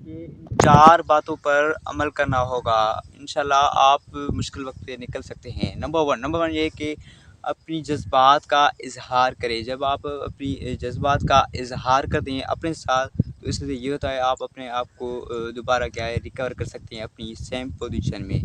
کہ چار باتوں پر عمل کرنا ہوگا، انشاءاللہ آپ مشکل وقت سے نکل سکتے ہیں۔ نمبر ون یہ کہ اپنی جذبات کا اظہار کریں۔ جب آپ اپنی جذبات کا اظہار کرتے ہیں اپنے ساتھ، تو اس سے یہ ہوتا ہے آپ اپنے آپ کو دوبارہ ریکور کر سکتے ہیں اپنی سیم پوزیشن میں۔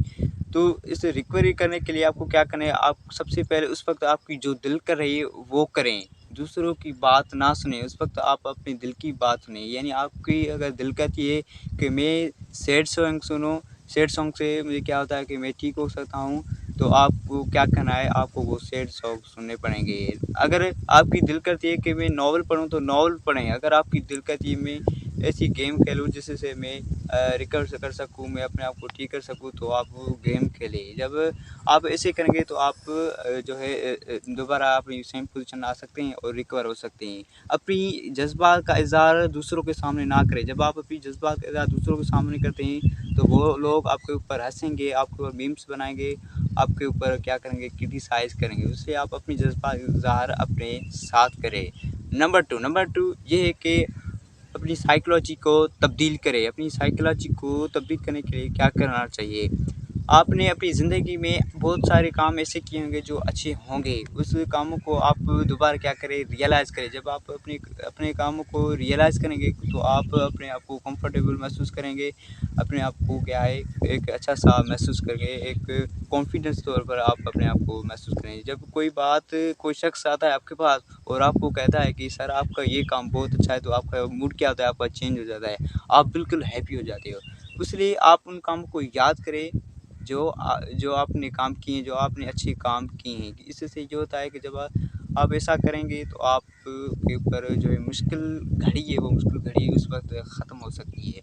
تو اس ریکوری کرنے کے لیے آپ کو کیا کرنا ہے، آپ سب سے پہلے اس وقت آپ کی جو دل کر رہی ہے وہ کریں، دوسروں کی بات نہ سنیں، اس وقت آپ اپنے دل کی بات سنیں۔ یعنی آپ کی اگر دل کہتی ہے کہ میں سیڈ سانگ سنوں، سیڈ سانگ سے مجھے کیا ہوتا ہے کہ میں ٹھیک ہو سکتا ہوں، تو آپ کو کیا کرنا ہے، آپ کو وہ سیڈ سانگ سننے پڑیں گے۔ اگر آپ کی دل کرتی ہے کہ میں ناول پڑھوں تو ناول پڑھیں۔ اگر آپ کی دل کرتی ہے میں ایسی گیم کھیلوں جس سے میں ریکور کر سکوں، میں اپنے آپ کو ٹھیک کر سکوں، تو آپ وہ گیم کھیلیں۔ جب آپ ایسے کریں گے تو آپ جو ہے دوبارہ اپنی سیم پوزیشن آ سکتے ہیں اور ریکور ہو سکتے ہیں۔ اپنی جذبات کا اظہار دوسروں کے سامنے نہ کریں۔ جب آپ اپنی جذبات کا اظہار دوسروں کے سامنے کرتے ہیں تو وہ لوگ آپ کے اوپر ہنسیں گے، آپ کے اوپر میمس بنائیں گے، آپ کے اوپر کیا کریں گے، کرٹیسائز کریں گے۔ اس لیے آپ اپنی جذبات کا اظہار اپنے ساتھ کریں۔ نمبر ٹو یہ ہے کہ اپنی سائیکلوجی کو تبدیل کرے۔ اپنی سائیکلوجی کو تبدیل کرنے کے لیے کیا کرنا چاہیے، آپ نے اپنی زندگی میں بہت سارے کام ایسے کیے ہوں گے جو اچھے ہوں گے، اس کاموں کو آپ دوبارہ کیا کریں، ریئلائز کریں۔ جب آپ اپنے کاموں کو ریئلائز کریں گے تو آپ اپنے آپ کو کمفرٹیبل محسوس کریں گے، اپنے آپ کو کیا ہے ایک اچھا سا محسوس کریں گے، ایک کانفیڈنس طور پر آپ اپنے آپ کو محسوس کریں گے۔ جب کوئی شخص آتا ہے آپ کے پاس اور آپ کو کہتا ہے کہ سر آپ کا یہ کام بہت اچھا ہے، تو آپ کا موڈ کیا ہوتا ہے، آپ کا چینج ہو جاتا ہے، آپ بالکل ہیپی ہو جاتے ہو۔ اس لیے آپ ان کاموں کو یاد کریں جو آپ نے کام کیے ہیں، جو آپ نے اچھے کام کیے ہیں۔ اس سے یہ ہوتا ہے کہ جب آپ ایسا کریں گے تو آپ کے اوپر جو ہے مشکل گھڑی ہے، وہ مشکل گھڑی اس وقت ختم ہو سکتی ہے۔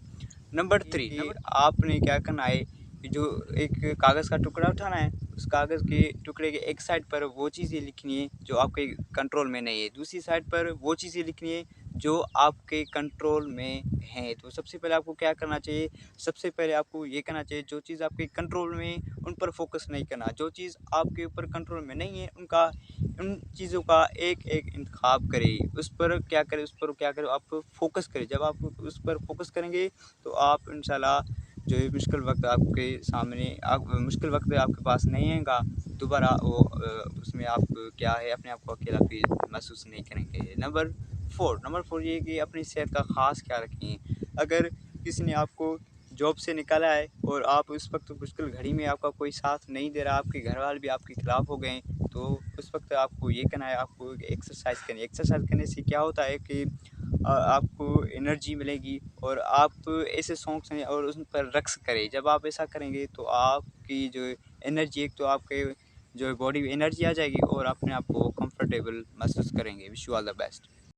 نمبر 3 آپ نے کیا کرنا ہے، جو ایک کاغذ کا ٹکڑا اٹھانا ہے، اس کاغذ کے ٹکڑے کے ایک سائڈ پر وہ چیزیں لکھنی ہے جو آپ کے کنٹرول میں نہیں ہے، دوسری سائڈ پر وہ چیزیں لکھنی ہے جو آپ کے کنٹرول میں ہیں۔ تو سب سے پہلے آپ کو کیا کرنا چاہیے، سب سے پہلے آپ کو یہ کرنا چاہیے جو چیز آپ کے کنٹرول میں ان پر فوکس نہیں کرنا، جو چیز آپ کے اوپر کنٹرول میں نہیں ہے ان چیزوں کا ایک انتخاب کریں، اس پر کیا کریں آپ فوکس کریں۔ جب آپ اس پر فوکس کریں گے تو آپ انشاءاللہ جو ہے مشکل وقت آپ کے پاس نہیں آئے گا، دوبارہ اس میں آپ کیا ہے اپنے آپ کو اکیلا فیل محسوس نہیں کریں گے۔ نمبر 4 یہ کہ اپنی صحت کا خاص خیال رکھیں۔ اگر کسی نے آپ کو جاب سے نکالا ہے اور آپ اس وقت مشکل گھڑی میں آپ کا کوئی ساتھ نہیں دے رہا، آپ کے گھر والے بھی آپ کے خلاف ہو گئے، تو اس وقت آپ کو یہ کرنا ہے، آپ کو ایکسرسائز کرنے سے کیا ہوتا ہے کہ آپ کو انرجی ملے گی اور آپ ایسے سانگ سنیں اور ان پر رقص کریں۔ جب آپ ایسا کریں گے تو آپ کی جو انرجی، ایک تو آپ کے جو باڈی میں انرجی آ جائے گی اور اپنے آپ کو کمفرٹیبل محسوس کریں گے۔ Wish you all the best.